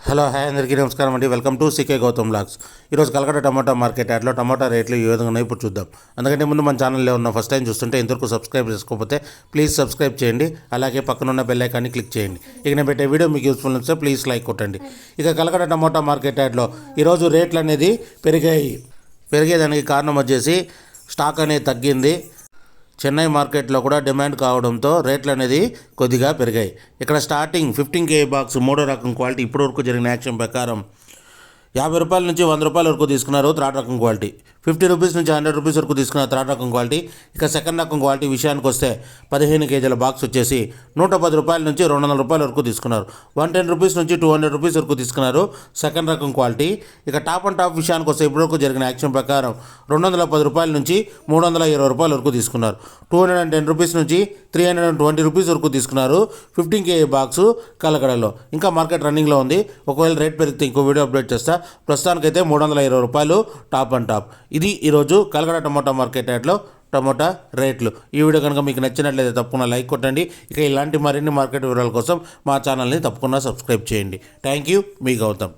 Hello hi అందరికీ నమస్కారం అండి. Welcome to CK Gautam blogs. ఈరోజు కలకట్ట టమాటా మార్కెట్ యార్డ్లో టమాటా రేట్లు ఏ విధంగా ఉన్నాయో ఇప్పుడు చూద్దాం. అందుకంటే ముందు మన ఛానల్లో ఉన్న ఫస్ట్ టైం చూస్తుంటే ఇంతవరకు సబ్స్క్రైబ్ చేసుకోకపోతే ప్లీజ్ సబ్స్క్రైబ్ చేయండి. అలాగే పక్కనున్న బెల్ ఐకాన్ని క్లిక్ చేయండి. ఇక నేను పెట్టే వీడియో మీకు యూస్ఫుల్ ఉంటే ప్లీజ్ లైక్ కొట్టండి. ఇక కలకట్ట టమాటా మార్కెట్ యార్డ్లో ఈరోజు రేట్లు అనేది పెరిగేదానికి కారణం వచ్చేసి స్టాక్ అనేది తగ్గింది. చెన్నై మార్కెట్లో కూడా డిమాండ్ కావడంతో రేట్లు అనేది కొద్దిగా పెరిగాయి. ఇక్కడ స్టార్టింగ్ 15 kg బాక్స్ మూడో రకం క్వాలిటీ ఇప్పటివరకు జరిగిన యాక్షన్ ప్రకారం 50 రూపాయల నుంచి 100 రూపాయల వరకు తీసుకున్నారు థర్డ్ రకం క్వాలిటీ. 50 రూపీస్ నుంచి 100 రూపీస్ వరకు తీసుకున్నారు థర్డ్ రకం క్వాలిటీ. ఇక సెకండ్ రకం క్వాలిటీ విషయానికి వస్తే 15 kgల బాక్స్ వచ్చేసి 110 రూపాయల నుంచి 200 రూపాయల వరకు తీసుకున్నారు. 110 రూపీస్ నుంచి 200 రూపీస్ వరకు తీసుకున్నారు సెకండ్ రకం క్వాలిటీ. ఇక టాప్ అండ్ టాప్ విషయానికి వస్తే ఇప్పటివరకు జరిగిన యాక్షన్ ప్రకారం 210 రూపాయల నుంచి 320 రూపాయల వరకు తీసుకున్నారు. 210 రూపీస్ నుంచి 320 రూపీస్ వరకు తీసుకున్నారు 15 kg బాక్సు కలకడలో. ఇంకా మార్కెట్ రన్నింగ్లో ఉంది. ఒకవేళ రేట్ పెరిగితే ఇంకో వీడియో అప్డేట్ చేస్తా. ప్రస్తుతానికైతే 320 రూపాయలు టాప్ అండ్ టాప్. ఇది ఈరోజు కలకడ టమోటా మార్కెట్ యార్డ్లో టమోటా రేట్లు. ఈ వీడియో కనుక మీకు నచ్చినట్లయితే తప్పకుండా లైక్ కొట్టండి. ఇక ఇలాంటి మరిన్ని మార్కెట్ వివరాల కోసం మా ఛానల్ని తప్పకుండా సబ్స్క్రైబ్ చేయండి. థ్యాంక్ యూ, మీ గౌతమ్.